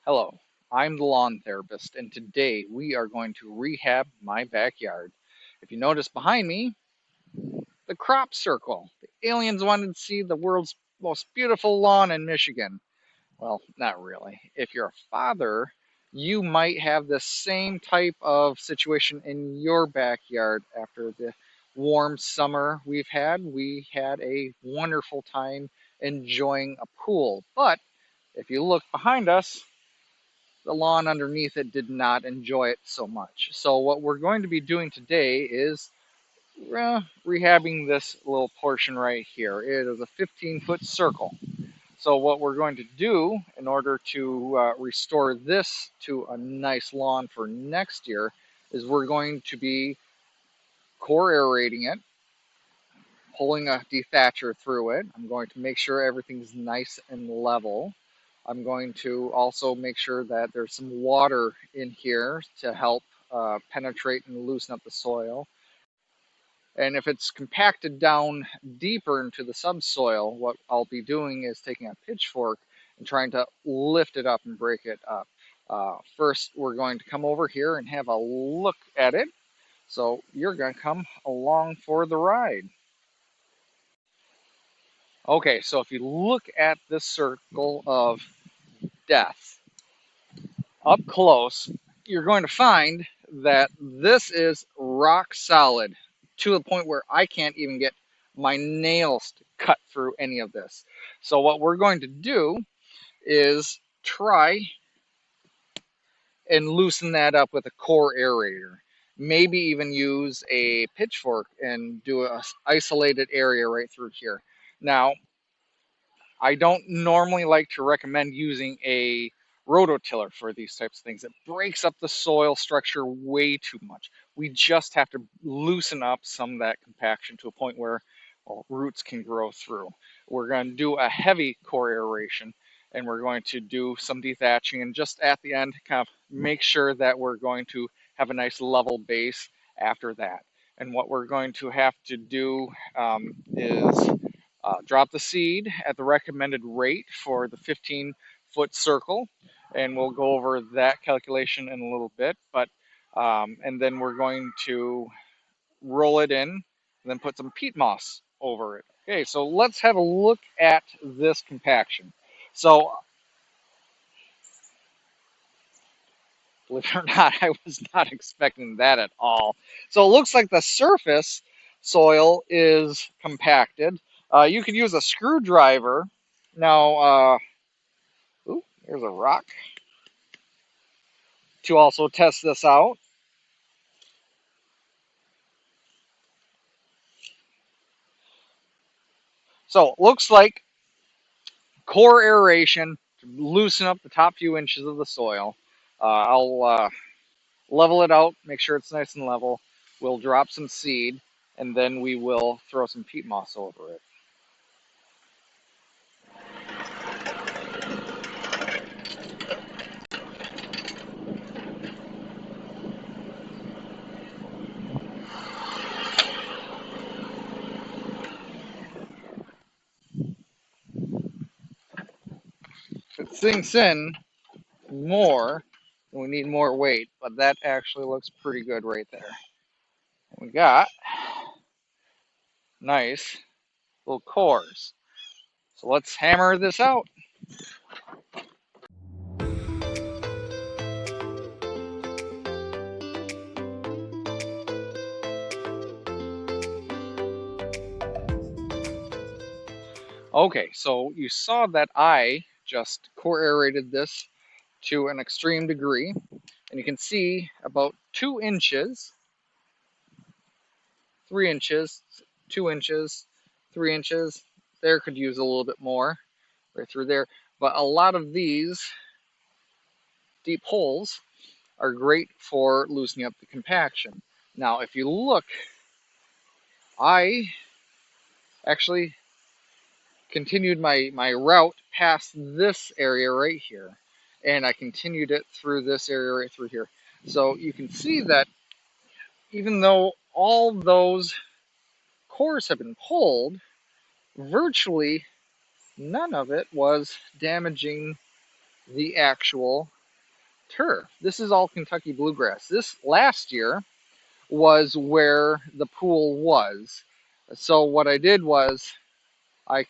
Hello, I'm the lawn therapist, and today we are going to rehab my backyard. If you notice behind me, the crop circle. The aliens wanted to see the world's most beautiful lawn in Michigan. Well, not really. If you're a father, you might have the same type of situation in your backyard after the warm summer we've had. We had a wonderful time enjoying a pool. But if you look behind us, the lawn underneath it did not enjoy it so much. So what we're going to be doing today is rehabbing this little portion right here. It is a 15-foot circle. So what we're going to do in order to restore this to a nice lawn for next year is we're going to be core aerating it, pulling a dethatcher through it. I'm going to make sure everything's nice and level. I'm going to also make sure that there's some water in here to help penetrate and loosen up the soil. And if it's compacted down deeper into the subsoil, what I'll be doing is taking a pitchfork and trying to lift it up and break it up. First, we're going to come over here and have a look at it. So you're going to come along for the ride. Okay, so if you look at this circle of death up close, you're going to find that this is rock solid to the point where I can't even get my nails to cut through any of this. So what we're going to do is try and loosen that up with a core aerator. Maybe even use a pitchfork and do a isolated area right through here. Now, I don't normally like to recommend using a rototiller for these types of things. It breaks up the soil structure way too much. We just have to loosen up some of that compaction to a point where, well, roots can grow through. We're going to do a heavy core aeration, and we're going to do some dethatching, and just at the end, kind of make sure that we're going to have a nice level base after that. And what we're going to have to do is drop the seed at the recommended rate for the 15-foot circle, and we'll go over that calculation in a little bit. But and then we're going to roll it in, and then put some peat moss over it. Okay, so let's have a look at this compaction. So, believe it or not, I was not expecting that at all. So it looks like the surface soil is compacted. You could use a screwdriver. Now, ooh, there's a rock to also test this out. So it looks like core aeration to loosen up the top few inches of the soil. I'll level it out, make sure it's nice and level. We'll drop some seed, and then we will throw some peat moss over it. If it sinks in more, we need more weight, but that actually looks pretty good right there. We got nice little cores. So let's hammer this out. Okay, so you saw that I just core aerated this to an extreme degree, and you can see about 2 inches, 3 inches, 2 inches, 3 inches. There could use a little bit more right through there, but a lot of these deep holes are great for loosening up the compaction. Now, if you look, I actually continued my route past this area right here, and I continued it through this area right through here. So you can see that even though all those cores have been pulled, virtually none of it was damaging the actual turf. This is all Kentucky bluegrass. This last year was where the pool was. So what I did was I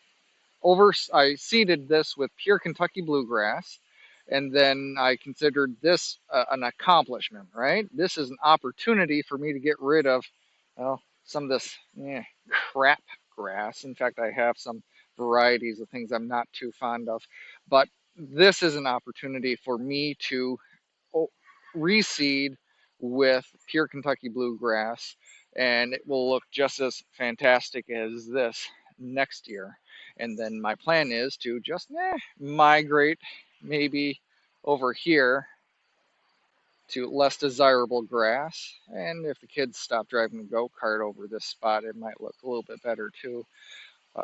I seeded this with pure Kentucky bluegrass, and then I considered this an accomplishment. Right, this is an opportunity for me to get rid of, well, some of this crap grass. In fact, I have some varieties of things I'm not too fond of, but this is an opportunity for me to reseed with pure Kentucky bluegrass, and it will look just as fantastic as this next year. And then my plan is to just migrate maybe over here to less desirable grass. And if the kids stop driving the go-kart over this spot, it might look a little bit better too. Uh,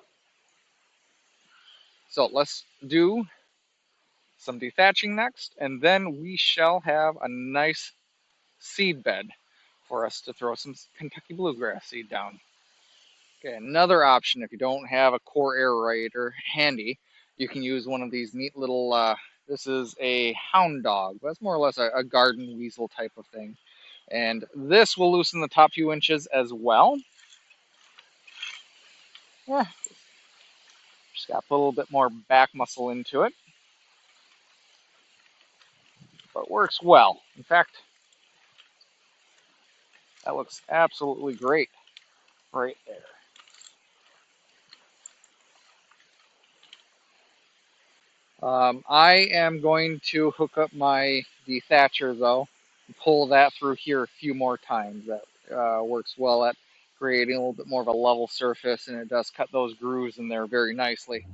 so let's do some dethatching next, and then we shall have a nice seed bed for us to throw some Kentucky bluegrass seed down. Okay, another option, if you don't have a core aerator handy, you can use one of these neat little, this is a hound dog. That's more or less a garden weasel type of thing. And this will loosen the top few inches as well. Yeah, just got to put a little bit more back muscle into it. But it works well. In fact, that looks absolutely great right there. I am going to hook up my dethatcher though, and pull that through here a few more times. That works well at creating a little bit more of a level surface, and it does cut those grooves in there very nicely.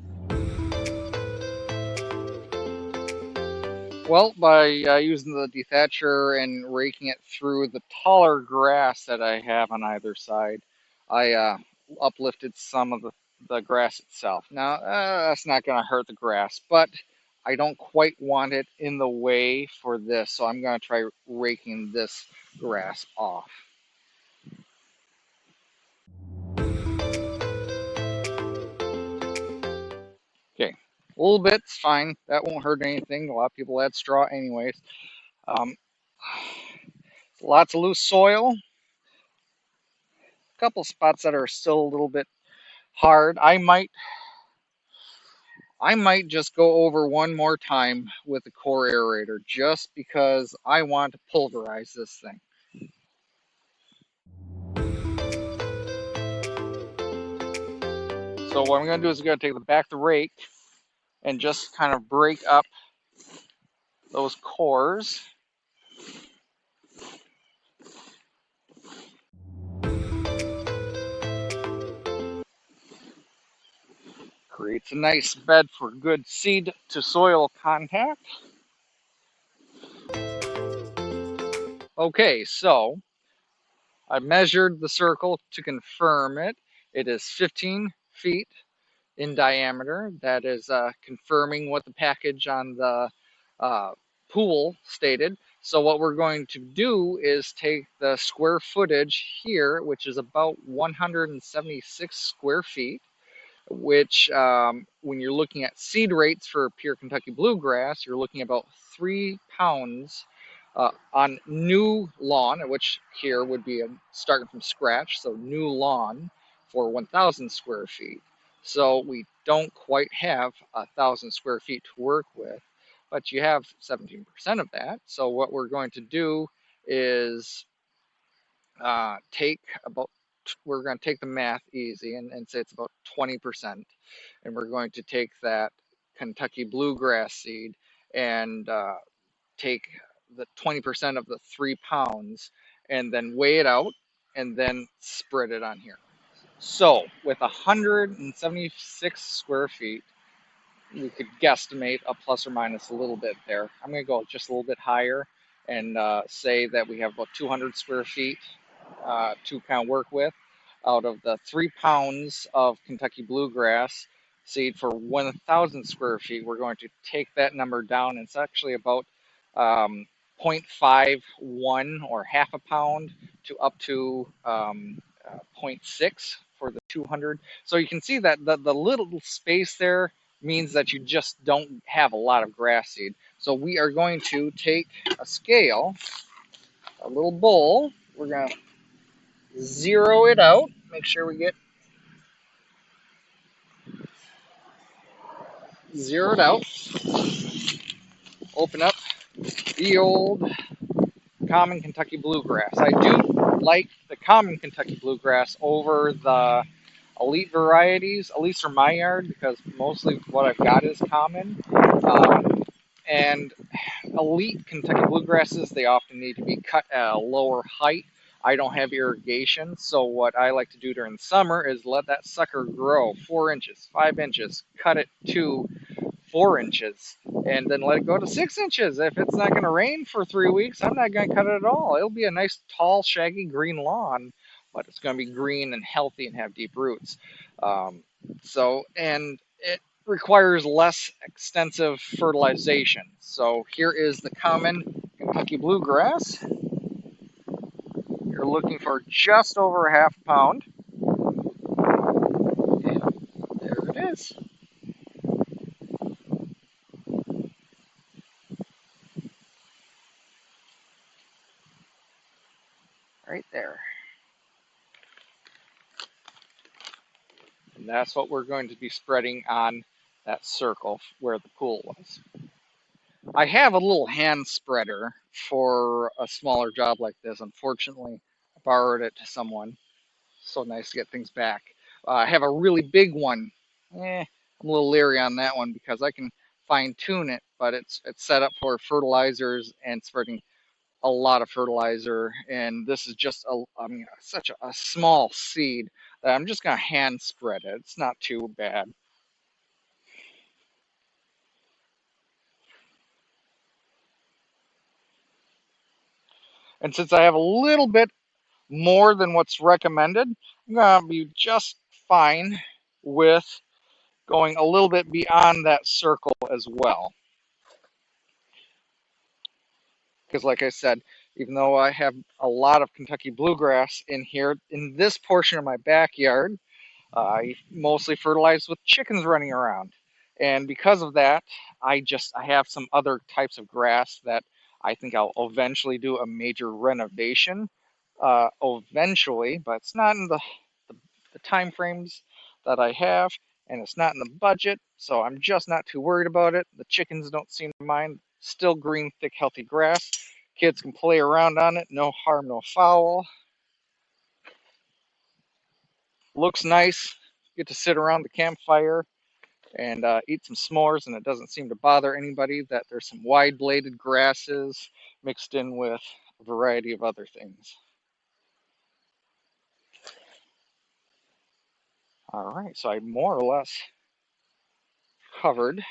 Well, by using the dethatcher and raking it through the taller grass that I have on either side, I uplifted some of the grass itself. Now, that's not going to hurt the grass, but I don't quite want it in the way for this, so I'm going to try raking this grass off. Okay, a little bit's fine. That won't hurt anything. A lot of people add straw anyways. Um, Lots of loose soil. A couple spots that are still a little bit hard. I might just go over one more time with the core aerator just because I want to pulverize this thing. So what I'm going to do is I'm going to take the back of the rake and just kind of break up those cores. Creates a nice bed for good seed to soil contact. Okay, so I measured the circle to confirm it. It is 15 feet in diameter. That is confirming what the package on the uh, pool stated. So what we're going to do is take the square footage here, which is about 176 square feet, which when you're looking at seed rates for pure Kentucky bluegrass, you're looking about 3 pounds on new lawn, which here would be starting from scratch, so new lawn for 1,000 square feet. So we don't quite have 1,000 square feet to work with, but you have 17% of that. So what we're going to do is take about, we're going to take the math easy and say it's about 20%. And we're going to take that Kentucky bluegrass seed and take the 20% of the 3 pounds and then weigh it out and then spread it on here. So with 176 square feet, we could guesstimate a plus or minus a little bit there. I'm going to go just a little bit higher and say that we have about 200 square feet to kind of work with. Out of the 3 pounds of Kentucky bluegrass seed for 1,000 square feet, we're going to take that number down. It's actually about 0.51 or half a pound to up to 0.6 for the 200. So you can see that the little space there means that you just don't have a lot of grass seed. So we are going to take a scale, a little bowl. We're going to zero it out. Make sure we get zeroed out. Open up the old common Kentucky bluegrass. I do like the common Kentucky bluegrass over the elite varieties, at least for my yard, because mostly what I've got is common. And elite Kentucky bluegrasses, they often need to be cut at a lower height. I don't have irrigation, so what I like to do during the summer is let that sucker grow 4 inches, 5 inches, cut it to 4 inches, and then let it go to 6 inches. If it's not going to rain for 3 weeks, I'm not going to cut it at all. It'll be a nice, tall, shaggy green lawn, but it's going to be green and healthy and have deep roots. And it requires less extensive fertilization. So here is the common Kentucky bluegrass. You're looking for just over a half pound. And there it is. Right there. And that's what we're going to be spreading on that circle where the pool was. I have a little hand spreader for a smaller job like this. Unfortunately, I borrowed it to someone. So nice to get things back. I have a really big one. I'm a little leery on that one because I can fine tune it, but it's set up for fertilizers and spreading a lot of fertilizer. And this is just such a small seed that I'm just gonna hand spread it. It's not too bad. And since I have a little bit more than what's recommended, I'm gonna be just fine with going a little bit beyond that circle as well. Because like I said, even though I have a lot of Kentucky bluegrass in here, in this portion of my backyard, I mostly fertilize with chickens running around. And because of that, I have some other types of grass that I think I'll eventually do a major renovation eventually, but it's not in the time frames that I have, and it's not in the budget, so I'm just not too worried about it. The chickens don't seem to mind. Still green, thick, healthy grass. Kids can play around on it, no harm, no foul. Looks nice. Get to sit around the campfire and eat some s'mores, and it doesn't seem to bother anybody that there's some wide-bladed grasses mixed in with a variety of other things. All right, so I more or less covered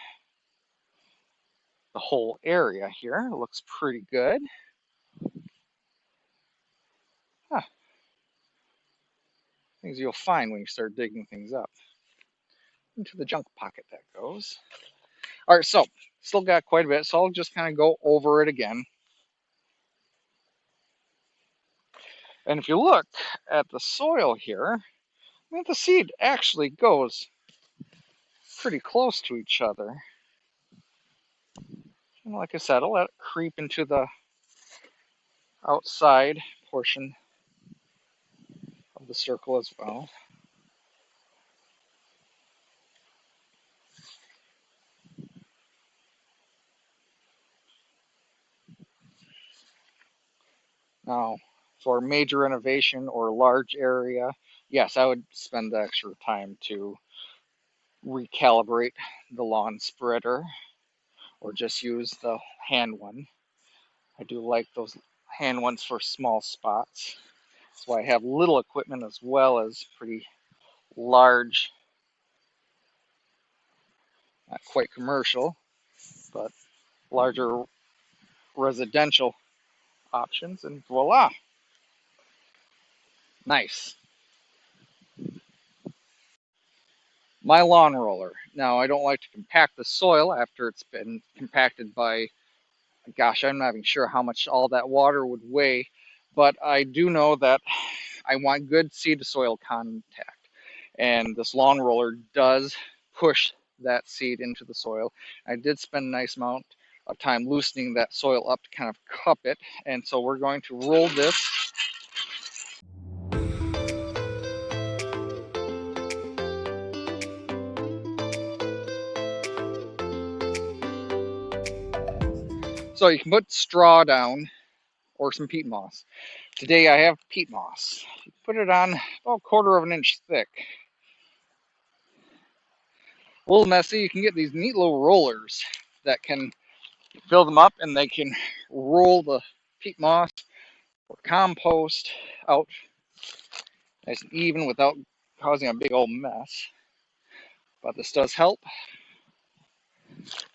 the whole area here. It looks pretty good. Huh, things you'll find when you start digging things up. Into the junk pocket that goes. All right, so still got quite a bit, so I'll just kind of go over it again. And if you look at the soil here, I mean, the seed actually goes pretty close to each other. And like I said, I'll let it creep into the outside portion of the circle as well. Now, for major renovation or large area, yes, I would spend the extra time to recalibrate the lawn spreader or just use the hand one. I do like those hand ones for small spots. That's why I have little equipment as well as pretty large, not quite commercial, but larger residential options, and voila, nice. My lawn roller. Now, I don't like to compact the soil after it's been compacted by, gosh, I'm not even sure how much all that water would weigh, but I do know that I want good seed to soil contact. And this lawn roller does push that seed into the soil. I did spend a nice amount a time loosening that soil up to kind of cup it. And so we're going to roll this. So you can put straw down or some peat moss. Today I have peat moss. You put it on about 1/4 of an inch thick. A little messy. You can get these neat little rollers that can fill them up, and they can roll the peat moss or compost out nice and even without causing a big old mess. But this does help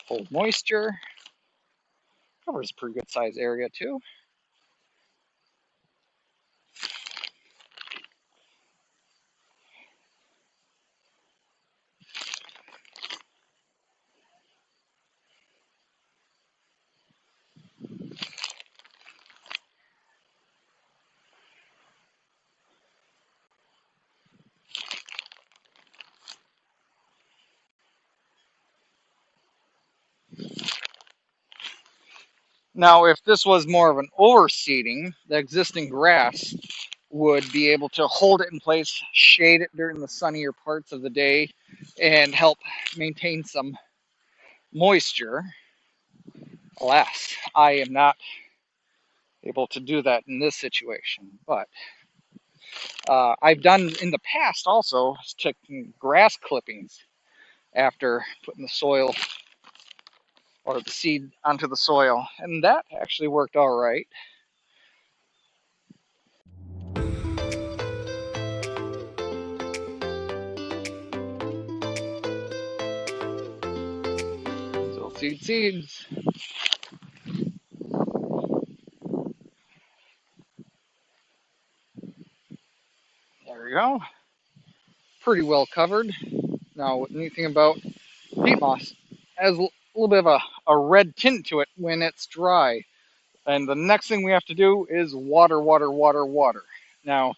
hold moisture. Covers a pretty good size area too. Now, if this was more of an overseeding, the existing grass would be able to hold it in place, shade it during the sunnier parts of the day, and help maintain some moisture. Alas, I am not able to do that in this situation, but I've done in the past also taking grass clippings after putting the soil or the seed onto the soil, and that actually worked all right. So seeds. There we go. Pretty well covered. Now, the neat thing about peat moss has a little bit of a red tint to it when it's dry. And the next thing we have to do is water, water, water, water. Now,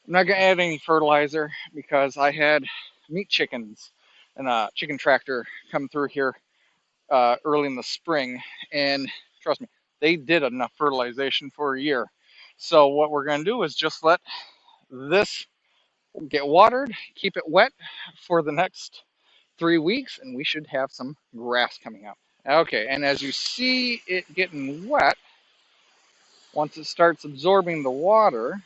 I'm not going to add any fertilizer because I had meat chickens and a chicken tractor come through here early in the spring. And trust me, they did enough fertilization for a year. So what we're going to do is just let this get watered, keep it wet for the next 3 weeks, and we should have some grass coming up. Okay, and as you see it getting wet, once it starts absorbing the water,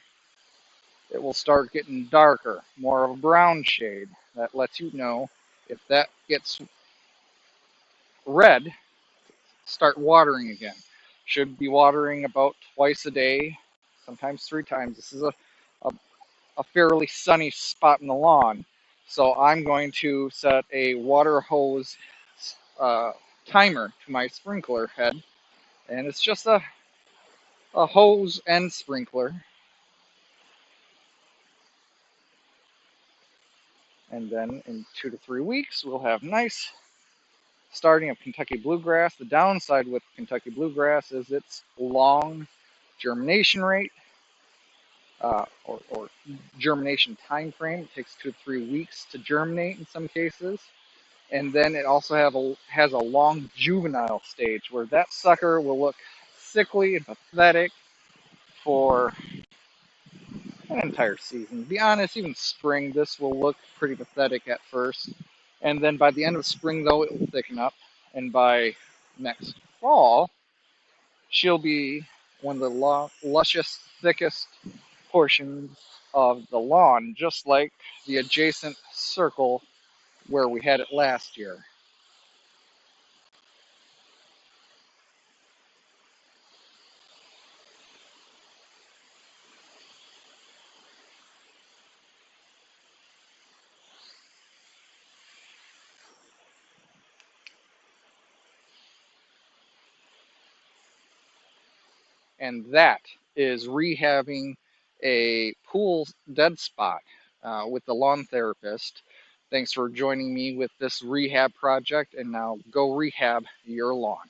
it will start getting darker, more of a brown shade. That lets you know if that gets red, start watering again. Should be watering about twice a day, sometimes 3 times. This is a, a fairly sunny spot in the lawn. So I'm going to set a water hose uh, timer to my sprinkler head. And it's just a hose and sprinkler. And then in 2 to 3 weeks, we'll have nice starting of Kentucky bluegrass. The downside with Kentucky bluegrass is its long germination rate or germination time frame. It takes 2 to 3 weeks to germinate in some cases. And then it also has a long juvenile stage where that sucker will look sickly and pathetic for an entire season. To be honest, even spring, this will look pretty pathetic at first. And then by the end of spring, though, it will thicken up. And by next fall, she'll be one of the luscious, thickest portions of the lawn, just like the adjacent circle where we had it last year. And that is rehabbing a pool dead spot with the lawn therapist. Thanks for joining me with this rehab project, and now go rehab your lawn.